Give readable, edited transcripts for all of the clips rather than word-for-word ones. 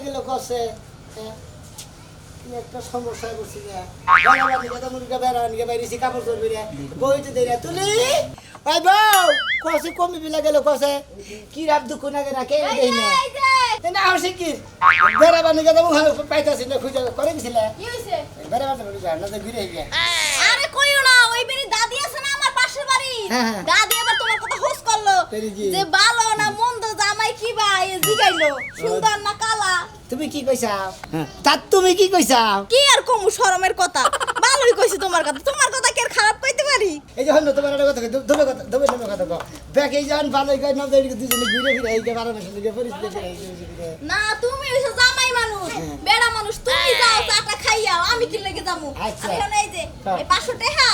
গেল কসে কি একটা সমস্যা করছি না বাবা দিকে তো মুরগা বেরান গে বাইরে কাপড় করবি রে বইতে দেই না তুলি ওই বউ কসে কমি বিলা গেল কসে কি রাত দুঃখ না গে না কে দেই না না হইছে কি বেরা বানি গে তো পাইতাছি না খুঁজে করে দিছিলে কি হইছে বেরা বানি না না ঘুরে গিয়া আরে কইও না ওই বেরি দাদি আছে না আমার পাশের বাড়ি দাদি আবার তোমার কথা হোস করলো যে ভালো না মন্দ জামাই কি ভাই জিগাইলো সুন্দর না কালা তুমি কি কইছাও তাত তুমি কি কইছাও কি আর কমু শরমের কথা ভালোই কইছি তোমার কথা কি আর খারাপ কইতে পারি এই যে হলো তোমার কথা দবে কথা দবে কথা কও ব্যাক এই জান ভালোই কই না দেই দুজনে ঘুরে ফিরে এই যে 12 মাস লিগে পরিস্থিতি না তুমি হইছো জামাই মানুষ বেড়া মানুষ তুমি যাও চাটা খাইয়াও আমি কি লাগি যামু এখন এই যে এই 500 টাকা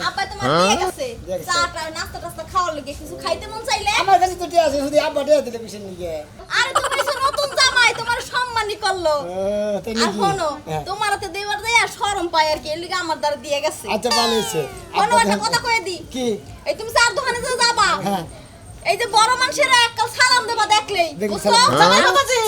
আপা তোমার দিয়ে গেছে চাটা নাস্তা টাস্তা খাওয়ার লাগি কিছু খাইতে মন চাইলে আমার কাছে তো টিয়া আছে শুধু আব্বা টিয়া দিলে পিছন নিয়ে আরে তুমি হইছো নতুন জামাই তোমার সম্মানই করলো আর শোনো তোমার হাতে দেবার দেয়া শরম পায় আর কি এর লাগি আমার দ্বারা দিয়ে গেছে আচ্ছা ভালো হইছে কোনো একটা কথা কই দি কি এই তুমি চার দোকানে যাবা হ্যাঁ এই যে বড় মানুষেরা এককাল সালাম দেবা দেখলেই বুঝছো জামাই বাবাজি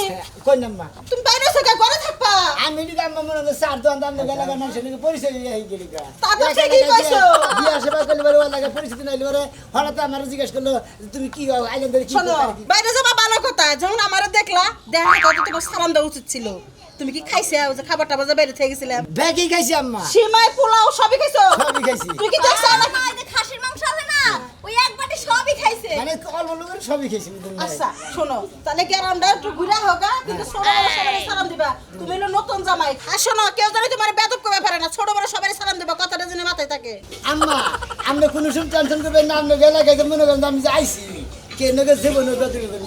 কই নাম্মা তুমি বাইরে থেকে ঘরে থাকবা আমি দিকে আম্মা মনে করে সার দোকান দাম লাগা লাগা মানুষের লিগে পরিচয় দিয়ে হই গেলি গা তা তো ঠিকই কইছো বিয়া সেবা করলে বড় লাগে পরিস্থিতি নাইলে বড় হঠাৎ আমার জিজ্ঞেস করলো তুমি কি আইলেন ধরে কি শোনো বাইরে যাবা ভালো কথা যখন আমারে দেখলা দেখা কথা তোমার সালাম দেওয়া উচিত ছিল তুমি কি খাইছে ওই যে খাবারটা বাজা বাইরে থেকে গেছিলাম ব্যাগই খাইছি আম্মা সিমাই পোলাও সবই খাইছো সবই খাইছি তুই কি দেখছ না এই যে খাসির মাংস আছে না ওই এক বাটি সবই খাইছে মানে অল্প লোকের সবই খাইছি আচ্ছা শোনো তাহলে কি আমরা একটু ঘুরা হোগা কিন্তু ছোট বড় সবাই সালাম দিবা তুমি হলো নতুন জামাই আর শোনো কেউ জানি তোমার বেদব করবে পারে না ছোট বড় সবাই সালাম দিবা কথাটা জেনে মাথায় থাকে আম্মা আমরা কোনো সময় টেনশন করবেন না আমরা গেলে গেছে মনে করেন আমি যে আইছি কে নগে জীবন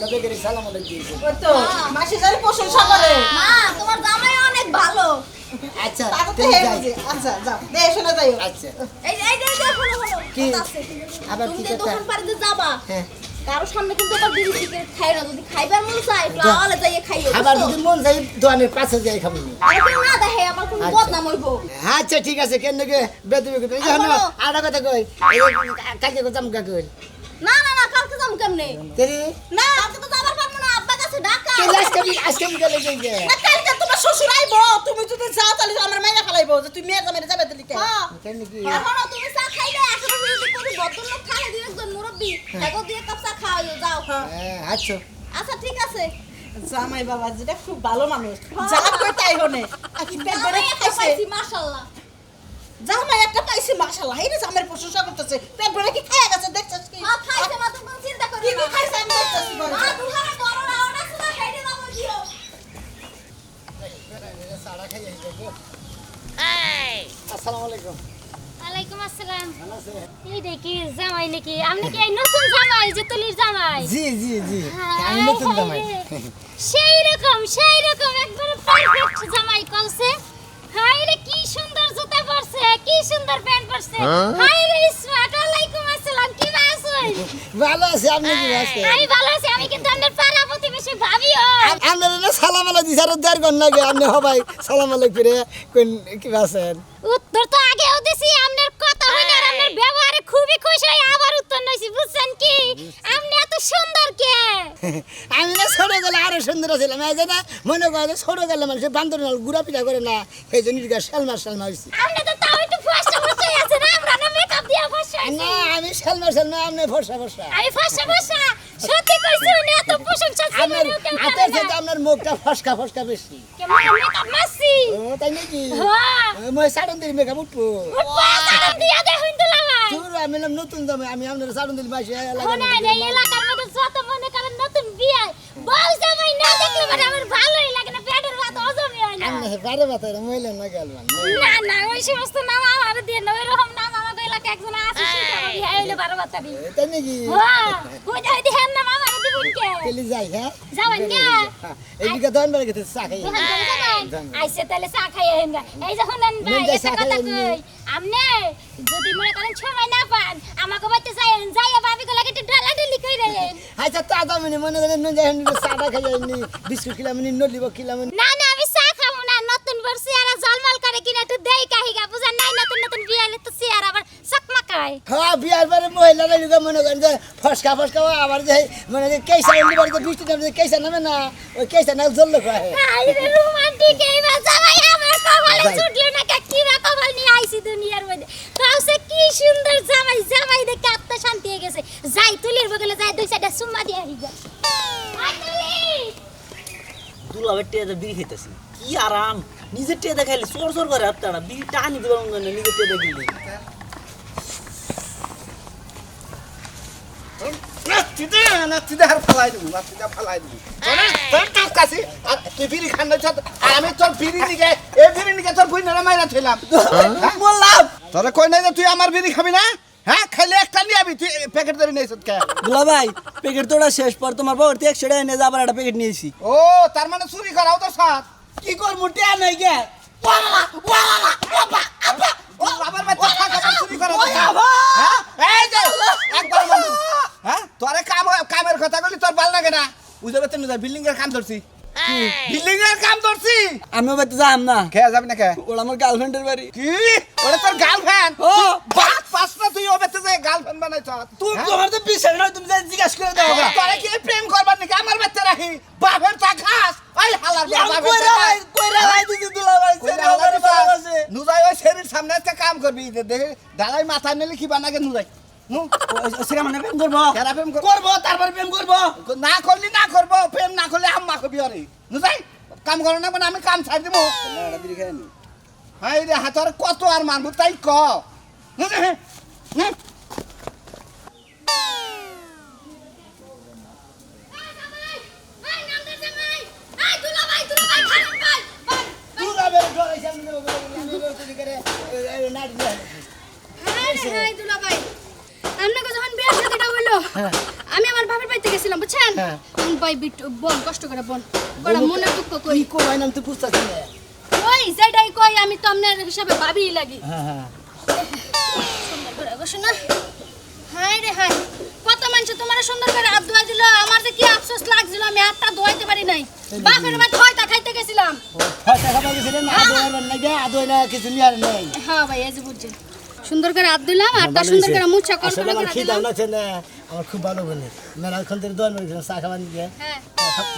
নগে করে সালাম আলাইকুম ওই তো মাসি জানি প্রশংসা করে মা তোমার জামাই অনেক ভালো আচ্ছা তাতে তুমি হেই যাই। বুঝি আচ্ছা যাও দেই শোনা যাইও আচ্ছা এই যে হলো কি? কথা আছে। আবার তুমি কি যে কথা? দোকান পাড়ে যাবা হ্যাঁ কারো সামনে কিন্তু আবার বিড়ি সিগারেট খাই না যদি খাইবার মন চাই একটু আওয়ালে যাইয়ে খাইও আবার যদি মন চাই দোকানের পাশে যাই খাবো আর কেউ না দেখে আমার কোনো আচ্ছা। বদনাম হইব আচ্ছা ঠিক আছে কেন নগে বেদবি করতে জানো বলো। আড়া কথা কই কাকে কথা মুকা কই না কালকে যাম কেমনে তেরি না কালকে তো যাবার পারবো না আব্বা কাছে ঢাকা কে আজকে আমি গেলে যাই না কালকে তোমার শ্বশুর আইবো তুমি যদি যাও তাহলে আমার মাইয়া ফেলাইবো যে তুমি মেয়ের জামাইরে যাবে দিলি কে হ্যাঁ কেন কি এখন তুমি চা খাইলে আশেপাশে যদি কোনো ভদ্রলোক খায় দুই একজন মুরব্বী তাকে দিয়ে কাপ চা খাওয়াইও যাও আচ্ছা আচ্ছা ঠিক আছে জামাই বাবা যেটা খুব ভালো মানুষ যা কই তাই হনে আকি পেট ভরে জামাই একটা খাইছে পাইছি মাশাআল্লাহ জামাই একটা পাইছি মাশাআল্লাহ এই যে জামাইয়ের প্রশংসা করতেছে পেট ভরে কি খায়া গেছে দেখছস কি মা খাইছে মা তুমি চিন্তা করো কি কি খাইছে আমি দেখতেছি ঘরে। মা দুহারে বড় রাওনা শুনা খাইতে যাবো দিও আসসালামু আলাইকুম ওয়ালাইকুম আসসালাম। ভালো আছে এই দেখি জামাই নাকি আপনি কি এই নতুন জামাই যে তুলির জামাই? জি জি জি হায় আমি নতুন হায় জামাই রে। সেই রকম একবারে পারফেক্ট জামাই কলছে। হায় রে কি সুন্দর জুতা পরছে, কি সুন্দর প্যান্ট পরছে। হায় রে স্মার্ট। ওয়ালাইকুম আসসালাম। কি আছেন? ভালো আছে আপনি কি আছেন আমি ভালো আছি। আমি কিন্তু আপনার পাড়া প্রতিবেশী ভাবি হই। আপনারা না সালাম আলাইকুম দিছার দেড় ঘন্টা আগে আপনি সবাই সালাম আলাইকুম করে কোন কি আছেন উত্তর তো আগেও দিছি, আপনার কথা হইলে আর আপনার ব্যবহারে খুবই খুশি হই, আবার উত্তর নইছি। বুঝছেন কি আপনি এত সুন্দর কে? আমি না ছোট গেলে আরো সুন্দর ছিলাম এই যে না মনে করে ছোট গেলে মানুষ বান্দর নাল গুড়া পিঠা করে না এই জন্য শালমার হয়েছি আপনি তো তাও একটু ফর্সা ফর্সা আছেন, আমরা না মেকআপ দিয়া ফর্সা আছি। না আমি শালমার আপনি ফর্সা ফর্সা আমি ফর্সা ফর্সা সত্যি কইছি, উনি এত প্রশংসা আপনার ছিলেন কেউ হাতের করে থেকে না। আপনার মুখটা ফসকা ফসকা বেশি কেমন মেকআপ মাসি? ও তাই নাকি হ্যাঁ মই সাড়ন দিল মেকআপ উঠবো পাতাম দিয়া দেখুন তো লাগাই। তোর আমি নাম নতুন দামে আমি আপনার সাড়ন দিল মাসে মনে হয় এই এলাকার মধ্যে যত মনে করেন নতুন বিয়ে বউ জামাই না দেখলে মানে আমার ভালোই লাগে না, পেটের ভাত হজমই হয় না। আমি বাইরে বাতারে মইলে না গেল না ওই সমস্ত নাম আমার দিয়ে না, ওই রকম নাম আমাদের এলাকা একজন আছে, সেটা আমি হইলে 12 বাতারি। তাই নাকি হ্যাঁ কই যাই দেখেন না মামা দিবুন কে পেলি যাই হ্যাঁ যাবেন না এইদিকে দন বেড়ে গেছে চা খাই দোকান করে যাবেন আইসে তাহলে চা খাইয়ে হেন এই যখন নেন ভাই নেন যাই একটা চা কথা খাইয়ে কই আমনে যদি মনে করেন সময় না পান আমাকে বলতে যাইন যাইয়া ভাবি গো লাগে একটু ঢালাঢালি কইরেন। আচ্ছা তা দামি মনে করেন নুন যাই চাটা খাই বিস্কুট খেলাম নলিব খেলাম না আমি চা খাবো না, নতুন বর্ষে আর জলমাল করে কিনা একটু দেই কাহিগা বুঝা নাই, নতুন বিয়ে হলে তো চেয়ার আবার চকমা খায়। হ্যাঁ বিয়ার পরে মহিলারা লোক মনে করেন যে ফসকা আবার যে মানে যে কেসা উল্লি বাড়িতে বৃষ্টি নামে কেসা নামে না ওই কেসা না জ্বললো খায় আরে রোমান্টিক এইবার জামাই আমার কপালে ছুটলো না কি বা কপাল নিয়ে আইছি দুনিয়ার মধ্যে কাউসে কি সুন্দর জামাই দেখে আত্মা শান্তি হয়ে গেছে যাই তুলির বগলে যাই দুই সাইডে সুম্মা দিয়ে আইগা তুলি দুলাবের টেয়ে বিড়ি খাইতেছি কি আরাম নিজের টেয়ে দেখাইলে চোর করে আপনারা বিড়ি টানি দিবার মনে হয় না, নিজের টেয়ে দেখিলে নাচিতে আর ফালাই দেবো নাচিতে ফালাই দেবো তোর কাছে তুই বিড়ি খান আমি তোর বিড়ি নিকে এই বিড়ি নিকে তোর বই না মাইরা ছিলাম বললাম তোরা কই নাই যে তুই আমার বিড়ি খাবি না হ্যাঁ খাইলে একটা নিয়ে আবি তুই প্যাকেট ধরে নিয়েছিস কে দুলা ভাই প্যাকেট তোরা শেষ পর তোমার বউর 100 টাকা নিয়ে আবার একটা প্যাকেট নিয়েছি ও তার মানে চুরি করাও তো সাথ কি করবো টেয়া নাই গে আবার বাচ্চা টাকা চুরি করা হ্যাঁ এই যে একবার বন্ধু হ্যাঁ তোরে কামের কথা বলি তোর ভালো লাগে না বুঝতে পারছেন না বিল্ডিং এর কাম ধরছি বিল্ডিং এর কাম ধরছি আমি বাড়িতে যাম না খেয়ে যাবি না কে ওরা আমার গার্লফ্রেন্ডের বাড়ি কি ওটা তোর গার্লফ্রেন্ড ও পাঁচটা তুই ওবেতে যে গার্লফ্রেন্ড বানাইছ তুই তোমার তো বিশ্বাস নয় তুমি জিজ্ঞাসা করে দাও তোরা কি প্রেম করবার নাকি আমার বাচ্চা রাখি বাপের চা খাস ওই হালার বাপের চা খাস কইরা ভাই দিদি দুলা ভাই নুজাই ওই শরীর সামনে একটা কাম করবি দেখে দালাই মাথা নিলে কি বানাকে নুজাই সেটা মানে প্রেম করবো কেরা প্রেম করবো তারপর প্রেম করবো না করলি না করবো প্রেম না করলে আম্মা কবি আরে নুজাই কাম করো না মানে আমি কাম ছাড় দিব হাই রে হাতর কত আর মানবো তাই ক দুলা ভাই ডরাইছে আমি তুই করে নাড়ি না হাই দুলা ভাই আপনাকে যখন বিয়ের শাদীটা হইলো আমি আমার বাপের বাড়িতে গেছিলাম বুঝছেন ভাই বোন কষ্ট করে বোন বড় মনে দুঃখ কই কি কই নাম তুই পুছতাছ না ওই যেটাই কই আমি তো আপনার হিসাবে ভাবিই লাগি হ্যাঁ সুন্দর করে বসো না হাই রে হাই কত মানুষ তোমার সুন্দর করে হাত ধোয়া দিল আমার যে কি আফসোস লাগছিল আমি হাতটা ধোয়াইতে পারি নাই বাপের বাড়ি হয়তা খাইতে গেছিলাম ফাটা খাবা গেছিলেন না আদোয়ার না গে আদোয় না কিছু নিয়ার নাই হ্যাঁ ভাই এই যে বুঝছেন সুন্দর করে হাত দিলাম হাতটা সুন্দর করে মুছা কর আসলে আমার করে খিদাও দিলাম লাগছে না আমার খুব ভালো বলে মেলাক্ষণ থেকে দোয়ার মেরেছিল চা খাবার দিয়ে হ্যাঁ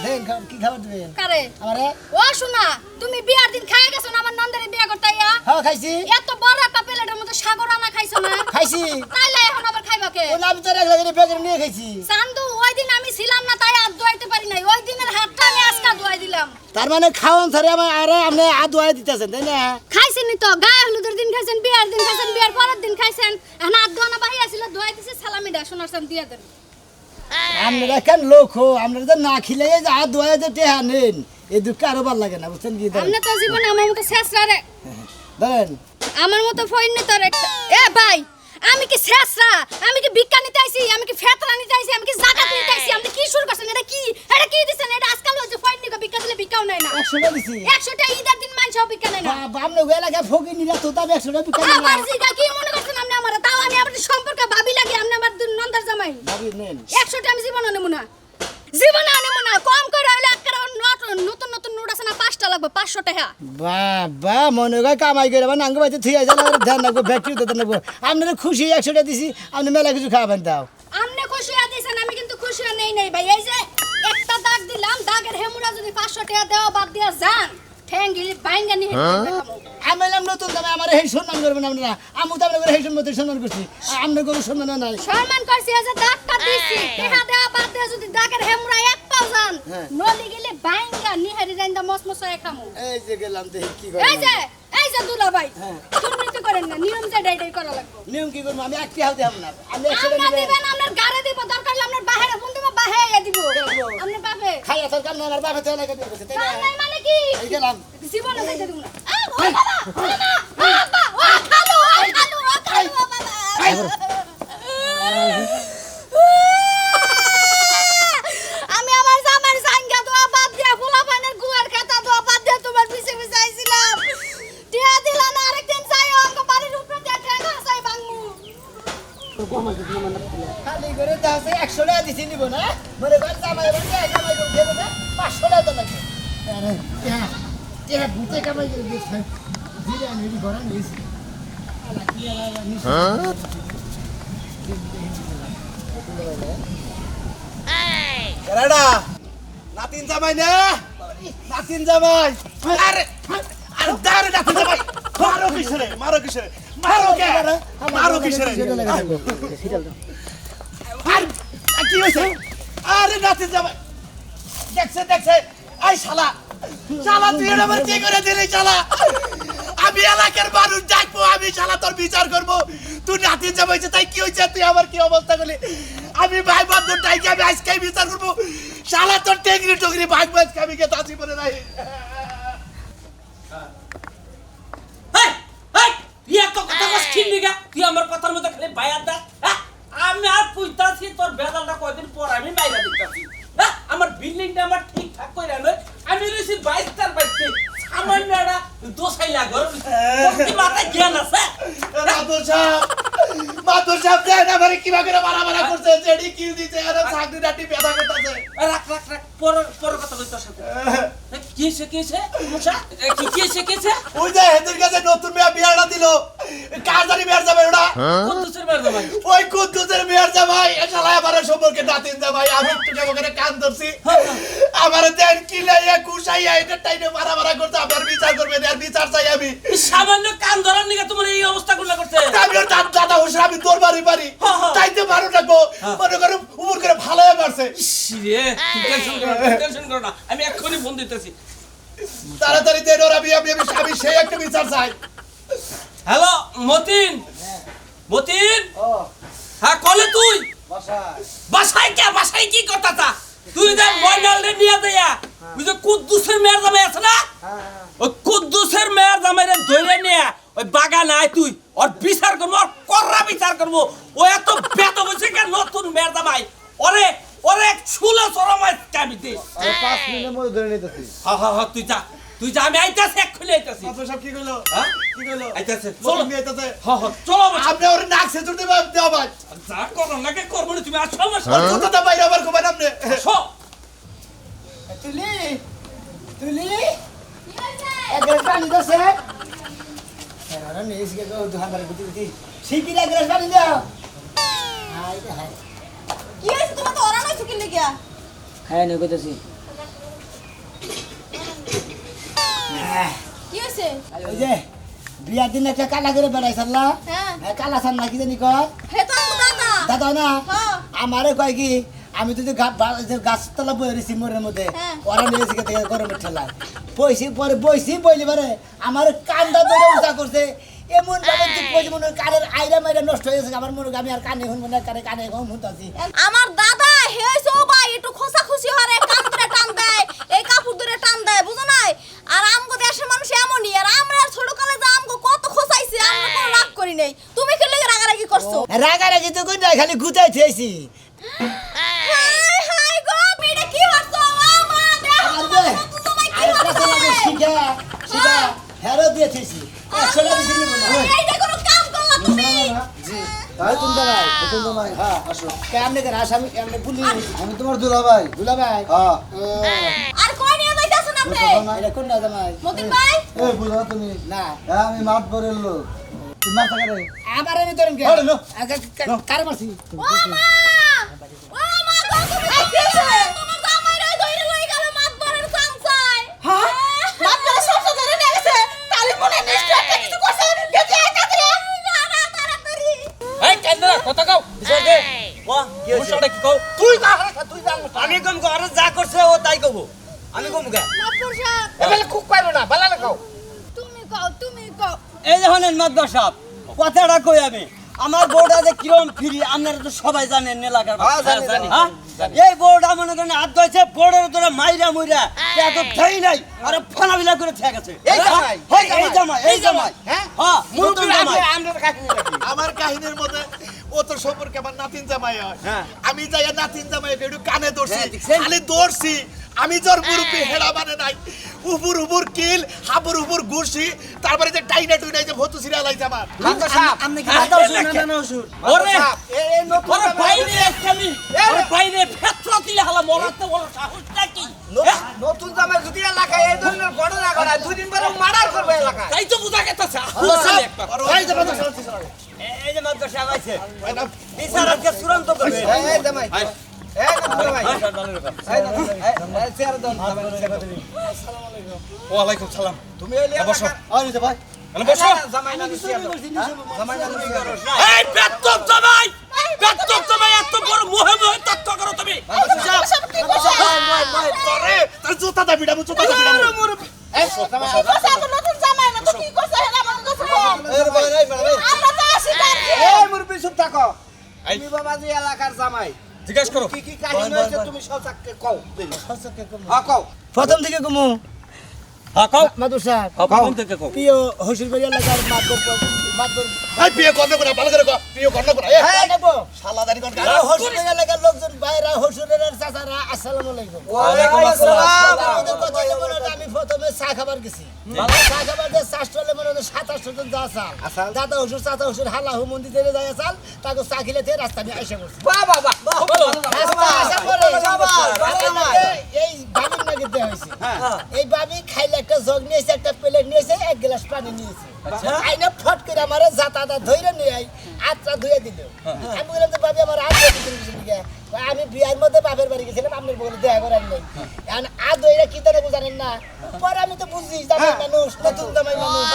দেন কি খাবার দিবেন কারে আমারে ও শোনা তুমি বিয়ার দিন খাই গেছো না আমার নন্দের বিয়া করতে আইয়া হ্যাঁ খাইছি এত বড় একটা প্লেটের মধ্যে সাগর আনা খাইছো না খাইছি তাইলে এখন আবার খাইবা কে ও নাম তো রাখলে বেগের নিয়ে খাইছি চান্দু ওই দিন আমি ছিলাম না তাই হাত ধোয়াইতে পারি নাই ওই দিনের হাতটা আমি আজকে ধোয়াই দিলাম তার মানে খাওয়ান ছাড়ে আমার আরে আপনি আদোয়া দিতেছেন তাই না খাইছেন তো গায়ে হলুদের দিন খাইছেন বিয়ার দিন খাইছেন বিয়ার পরের দিন খাইছেন এখন হাত ধোয়ানো বাহি আছিল ধোয়াই দিছে সালামিটা সোনার চান দিয়ে দেন আপনারা কেন লোক হো আপনারা তো না খিলে যে আদোয়া যে টেহা নেন এই দুঃখ আরো ভালো লাগে না বুঝছেন কি আপনি তো জীবনে আমার মতো শেষরা রে ধরেন আমার মতো ফইন নি তোর একটা এ ভাই আমি কি শেষরা আমি কি ভিক্ষা নিতে আইছি আমি কি ফেতরা নিতে আইছি আমি কি জাকাত নিতে আইছি আপনি কি শুরু করছেন এটা কি দিছেন এটা আজকাল হচ্ছে ফইন নি ভিক্ষা দিলে ভিক্ষাও নাই না 100 টাকা দিছি 100 টা ঈদের দিন মাইছ ভিক্ষা নাই না আপনি এলাকায় ফকি নিরা তো দাম 100 টাকা বিক্রি না আবার জিগা কি মনে করছেন আপনি আমারে তাও আমি আপনার সম্পর্কে ভাবি লাগি আপনি আমার নন্দার জামাই ভাবি নেন 100 টা আমি জীবনে নেব না জীবনে নেব না কম করে হইলে একটা নতুন নতুন নোট আছে না 5টা লাগবে 500 টাকা বাবা মনে হয় কামাই করে মানে আঙ্গ বাইতে থিয়া যান আর ধ্যান রাখবো ব্যাটারি তো ধ্যান রাখবো আপনারা খুশি 100 টাকা দিছি আপনি মেলা কিছু খাবেন দাও আমনে খুশি আদিছেন আমি কিন্তু খুশি নেই নাই ভাই এই যে একটা দাগ দিলাম দাগের হেমুরা যদি 500 টাকা দেওয়া বাদ দিয়া যান ঠ্যাঙ্গি বাইঙ্গা নিয়ে দেখাবো আমি এলাম নতুন দামে আমার এই সম্মান করবেন আপনারা আমি তো আপনাদের এই সম্মান সম্মান করছি আপনার কোনো সম্মান নাই সম্মান করছি এই যে দাগটা দিছি টাকা দেওয়া বাদ দিয়া যদি দাগের হেমুরা এক পাও যান নলি গেলে বাইঙ্গা নিহারি রাইন্দা মসমসায় খামু এই যে গেলাম দেখি কি এই যে দুলা ভাই দুর্নীতি করেন না নিয়ম যে ডাইডাই করা লাগবে নিয়ম কি করবো আমি একটি হাতে আপনার আমি 100 টাকা আমরা নিবেন দিবেন আপনার গারে দিব দরকার হলে আপনার বাহিরে ফোন দিব বাহিরে দিব আপনার বাপে খাইয়া সরকার না আমার বাবা তো এলাকা দিয়ে গেছে তাই না নাই মানে কি এই গেলাম জীবনে যাইতে দিব না ও বাবা ও খালু বাবা আমি আমার জামার সাঙ্গা দোয়া বাদ দিয়া ফুলা পানের গুয়ার খাতা দোয়া বাদ দিয়া তোমার পিছে পিছে আইছিলাম টিয়া দিলা না আরেকদিন যাইও আমগো বাড়ির উপরে দিয়া ঠেঙ্গা চাই বাংমু খালি করে দাও 100 টাকা দিছি নিব না মনে কর জামাই বলছে জামাই বলছে 500 টাকা তো লাগে আরে টিয়া ভূতে কামাই করে দিছ ধীরে আমি ঘরে নিয়েছি আলা কি আলা এরাডা নাতিন জামাই না নাতিন জামাই আরে আরে দাঁড়ে নাতিন জামাই মারো কিসরে মারো কিসরে আর কি হইছে আরে নাতিন জামাই দেখছে আই শালা তুই আমার কি করে দিলি শালা আমি এলাকার মানুষ ডাকবো আমি শালা তোর বিচার করব তুই নাতিন জামাইছে তাই কি হইছে তুই আমার কি অবস্থা করলি আমি ভাই বন্ধুর ডাইকে আমি আজকে বিচার করব শালা তোর টেংরি ভাগ ভাগ আমি কে তাসি বলে নাই হেই হেই ইয়া তো কথা কস ঠিক নিগা তুই আমার কথার মধ্যে খালি বায়াত দা আমি আর কইতাছি তোর বেদালটা কয়দিন পর আমি বাইরে দিতাছি আমার বিল্ডিংটা আমার ঠিকঠাক কইরা নয় আমি রইছি 22 তার বাইতে সামান্য একটা দোসাই লাগর কি মাথায় জ্ঞান আছে মাদুর সাহেব দেন আমারে কিবা করে মারা করছে জেডি কিল দিতে আর চাকরি ডাটি পেদা করতেছে রাখ পর কথা কই তোর সাথে কিছে মুসা কিছে ওই যে হেদের কাছে নতুন বিয়াটা দিল কার জানি বিয়ার যাবে ওটা কুদ্দুসের মেয়ের জামাই ওই কুদ্দুসের বিয়ার যাবাই এ শালা আমার সম্পর্কে নাতিন যাবাই আমি একটু কেমন করে কান ধরছি আমার দেন কিলাইয়া কুশাইয়া এটা টাইনে মারা করতে আমার বিচার করবে আর বিচার চাই আমি সামান্য কান ধরার নিগা তোমার এই অবস্থা গুলো করতে আমি ওর দাদা হোসেন আমি তোর বাড়ি তাইতে মারো না গো মনে করো উপর করে ভালো মারছে রে টেনশন করো না আমি এক্ষুনি ফোন দিতেছি তাড়াতাড়ি দেন ওর আমি সেই একটা বিচার চাই হ্যালো মতিন হ্যাঁ কলে তুই বাসায় কি করতাতা তুই যে ময়নাল রে নিয়ে দেয়া তুই যে কুদ্দুসের মেয়ের জামাই আছে না ওই কুদ্দুসের মেয়ের জামাই রে ধরে নিয়ে ওই বাগান আয় তুই ওর বিচার করবো ওর কররা বিচার করবো ও এত বেদ বসে কেন নতুন মেয়ের জামাই ওরে ছুলে চরমাই কামিতে 5 মিনিটের মধ্যে ধরে নিতেছি হ্যাঁ তুই যা আমি আইতাছি এক্ষুনি আইতাছি মাদুর সাহেব কি কইলো হ্যাঁ কি কইলো আইতাছে চলো চলো নিয়ে আইতাছে হ্যাঁ চলো আপনি ওর নাক সেতুর দেবা দেও ভাই যা করো নাকি করবো না তুমি আসো আমার ওর কথাটা বাইরে আবার কবেন আপনি আসো তুলি কি হইছে এক গ্লাস পানি দাও স্যার এরা নেই এসে গো দোকানদার গুটি শিকিরা গ্লাস পানি দাও হাই হাই কি হইছে তোমার তো ওরা নইছো কি লাগিয়া হ্যাঁ নই কইতাছি কি হইছে ওই যে বিয়ার দিন একটা কালা করে বেড়াইছাল্লা হ্যাঁ কালা সান নাকি জানি কয় হে তো আমার দাদা দাদা না হ্যাঁ আমারে কয় কি আমি তো গাছতলা বই রয়েছি মোড়ের মধ্যে হ্যাঁ। ওরা নিয়েছি গরমের ঠেলায় বইছি বইলি পারে আমার কানটা ধরে উঠা করছে এমন ভাবে ঠিক কইছে মনে হয় কানের আইরা মাইরা নষ্ট হয়ে গেছে আমার মনে হয় আমি আর কানে এখন মনে হয় কানে এখন শুনতাছি আমার দাদা হে হইছে ও ভাই একটু খোসা খুশি হরে কান ধরে টান দেয় এই কাপড় ধরে টান দেয় বুঝো নাই আর আমগো দেশের মানুষ এমনই আর আমরা ছোট কালে যে আমগো কত খোসাইছি আমরা কোনো রাগ করি নাই তুমি কি লাগি রাগারাগি করছো রাগারাগি তো কই না খালি গুতাই থেছি হাই গো মেয়েটা কি করছো ও মা দেখো তোমায় কি করছো শিখা হেরো দিয়ে থেছি 100 টাকা দিছি না এইটা কোনো কাম করলা তুমি জি তাই তুমি ভাই হ্যাঁ আসো কেমনে করে আসামি কেমনে পুলিশ আমি তোমার দুলাভাই হ্যাঁ আর কই নিয়ে যাইতাছেন আপনি এটা কোন না জামাই মতিন ভাই এই বুঝা তুমি না আমি মাঠ বরের লোক তুই মাথা করে আমার এনে ধরেন কে কার মারছি ও মা গো তুমি আইছে তোমার জামাই রে ধইরে লই গেল মাতবরের চামচাই হ্যাঁ মাতবরের সমস্যা ধরে নিয়ে গেছে তাহলে মনে নিশ্চয় একটা কিছু করছে গেছে তাড়াতাড়ি এই কান্দা কথা কও বিচার দে ওয়া কি হইছে কি কও তুই জান আমি কম কো আর যা করছে ও তাই কব আমি কম কে মাতবর সাহেব এবেলে খুব পাইলো না বালা না কও তুমি কও এই যে হলেন মাদ্রাস সাহেব কথাটা কই আমি আমার বোর্ডা যে কিরম ফ্রি আপনারা তো সবাই জানেন এলাকার হ্যাঁ, জানি। হ্যাঁ? এই বোর্ডা মনে করেন হাত ধরেছে বোর্ডের তোরা মাইরা মুইরা এত ধরি নাই আরে ফানাবিলা করে ঠিক আছে এই জামাই, এই জামাই হ্যাঁ? হ্যাঁ নতুন জামাই আমার কাহিনীর মধ্যে ও তো সম্পর্কে আমার নাতিন জামাই হয় আমি যাই নাতিন জামাই একটু কানে ধরছি খালি ধরছি আমি তোর মুরব্বী হেড়া মানে নাই উপর কিল হাবুর উপর ঘুরছি তারপরে যে টাইনা টুইনা যে ভতু সিরা লাইছে আমার আপনি কি মাথা ওষুধ না না ওষুধ ওরে ওরে বাইরে একখানি ওরে বাইরে ফেতরা দিলে হালা মরাতে বড় সাহসটা কি নতুন জামাই যদি এলাকায় এই ধরনের ঘটনা ঘটায় দুই দিন পরে মার্ডার করবে এলাকায় তাই তো বুঝা গেছে আহুসালে একটা এই যে এই যে মাদ্রাস সাহেব আইছে বিচার আজকে চূড়ান্ত করবে এই জামাই এই না জামাই এই চেয়ার দাও ওয়ালাইকুম সালাম তুমি এলি বসো। আরে ভাই বসো জামাই না চেয়ার দাও জামাই না এই বেত্তব জামাই এত বড় মোহে মোহে তত্ত্ব করো তুমি তোরে তোর জুতা দা বিড়াবো এই জামাই কইছে তো নতুন জামাই না তো কি কইছে হেলা আমাকে কইছে এই ভাই এই ভাই আমরা তো আসি তার এই মুরব্বি চুপ থাকো তুমি বাবাজি এলাকার জামাই জিজ্ঞেস করো কি কি কাহিনী হয়েছে তুমি সচাককে কও হ্যাঁ কও প্রথম দিকে কমু হ্যাঁ কও মাদুর সাহেব কোন থেকে কও প্রিয় হসুরবাড়ি এলাকার মাদুর এই বিয়ে করতে করে ভালো করে কর বিয়ে করতে করে এই শালা দাড়ি কর হসুরবাড়ি এলাকার লোকজন ভাইরা হসুরের চাচারা আসসালামু আলাইকুম ওয়ালাইকুম আসসালাম আমাদের কথা হলো মনে হয় আমি প্রথমে চা খাবার গেছি চা খাবার যে চাষটলে মনে হয় 27 জন যা চাল দাদা হসুর চাচা হসুর হালা হু মন্দিরে যায় চাল তাকে চা খেলে থেকে রাস্তা আমি আইসা করছি বাহ বাহ বাহ রাস্তা আসা পরে এই বাবির নাকি দেওয়া হয়েছে এই বাবি খাইলে একটা জগ নিয়েছে একটা প্লেট নিয়েছে এক গ্লাস পানি নিয়েছে আইনা ফট করে আমার জাতাটা ধইরে নিয়ে আই আত্রা ধুয়ে দিল আমি বললাম যে বাবি আমার আত্রা দিকে আমি বিয়ার মধ্যে বাপের বাড়ি গেছিলাম আপনার বলে দেখা করার নেই এখন আদইরা কি তারা জানেন না পরে আমি তো বুঝি জামাই মানুষ নতুন জামাই মানুষ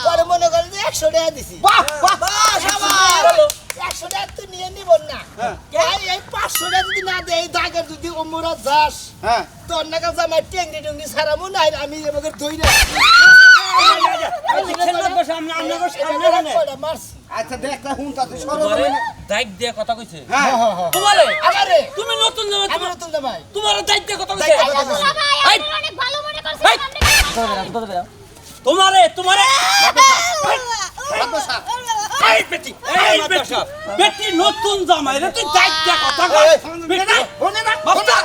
পরে মনে করেন যে 100 টাকা দিছি বাহ বাহ শাবাশ 100 টাকা তো নিয়ে নিব না এই 500 টাকা যদি না দেয় এই দাগের যদি ওমরা যাস হ্যাঁ তোর নাকা জামাই টেংরি টুংরি সারামু না আমি এবারে ধইরা মারছি আচ্ছা দেখ না হুন তাতে সরো দায়িত্ব দিয়ে কথা কইছে হ্যাঁ তোমারে আমারে তুমি নতুন জামাই আমি নতুন জামাই তোমার দায়িত্ব দিয়ে কথা কইছে সবাই আপনারা অনেক ভালো মনে করছেন তোমারে এই বেটি বেটি নতুন জামাই রে তুই দায়িত্ব দিয়ে কথা কই বেটি বনে না বাবা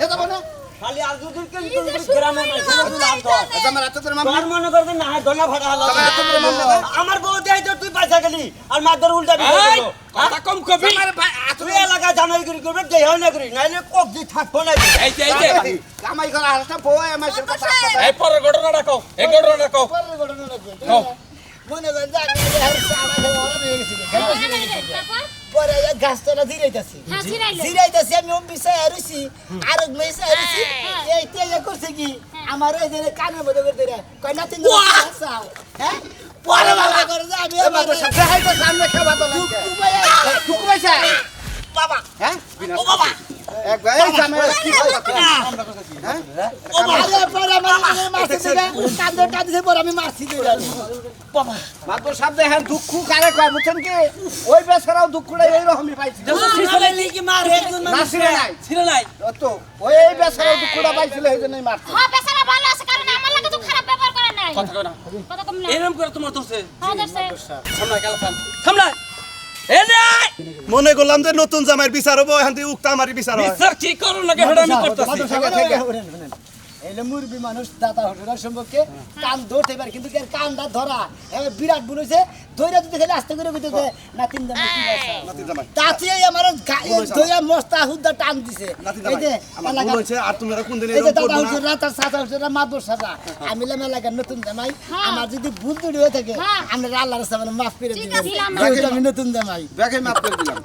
এটা বনে খালি আর দুদিন কিন্তু গ্রামে মাইছে না লাভ দাও জামাই এত করে মামলা তোর মনে করতে না দনা ফাটা হলো জামাই এত করে মামলা দাও আমার বউ দেই তো তুই পয়সা গেলি আর মাদর উল্টা এই কথা কম কবি তুই এলাকা জামাই করি করবে দেহ না করি নাইলে কক দি থাকবো না এই যে কামাই করা আরেকটা বউ আমার কথা এই পরের ঘটনাটা কও এই ঘটনাটা কও পরের ঘটনা মনে করেন যে আমি আর সারা ঘরে নিয়ে গেছি তারপর পরে গাছটা জিরাইতাছি হ্যাঁ ছিড়াইলো জিরাইতাছি আমি অম্বিসায় আরছি আর মেসে আরছি এই তেলে করছে কি আমার এই যে কানের মধ্যে করে ধরে কয় না তিন চাও হ্যাঁ পরে বাবা করে যে আমি বাবা সাথে হাইতো সামনে খাবা তো টুকু পয়সা বাবা হ্যাঁ ও বাবা একবার এই জামাই কি হয় হ্যাঁ ও বাবা পরে আমার মারছে দিবে কান্দর কাঁদিছে পরে আমি মারছি দিবে বাবা মাতবর সাহেব দেখেন দুঃখ কারে কয় বুঝছেন কি ওই বেচারাও দুঃখটা এইরকমই পাইছে না ছিঁড়ে নাই তো ওই বেচারাও দুঃখটা পাইছিল এই জন্যই মারছে হ্যাঁ বেচারা ভালো আছে কারণ আমার লাগে তো খারাপ ব্যবহার করে নাই কথা কও না কথা কম না এরকম করে তোমার দোষে হ্যাঁ দর্শক সামনে গেল সামনে এনে মনে করলাম যে নতুন জামাইয়ের বিচার হবো এখান থেকে উক্তা আমারই বিচার হয় বিচার কি করো লাগে হেডা আমি করতেছি এলে মুরবি মানুষ দাদা হটুরার সম্পর্কে কান ধরতে পারে কিন্তু এর কানটা ধরা এবার বিরাট বুঝেছে ধৈর্য যদি খেলে আস্তে করে বুঝতে না তিন জামাই কি আছে নাতি জামাই তাতে আমার ধৈর্য মস্তা হুদ্দা টান দিছে নাতি এই যে জামাই আমার ভুল হয়েছে আর তোমরা কোন দিন এই যে এরকম দাদা করবে না হটুরা তার সাথা হটুরা মাদুর সাথা আমি লাম এলাকার নতুন জামাই আমার যদি ভুল ত্রুটি হয়ে থাকে আমরা আল্লাহর সামনে মাফ করে ঠিক দিবেন আছে, আমরা যেহেতু আমি নতুন জামাই দেখে মাফ করে দিলাম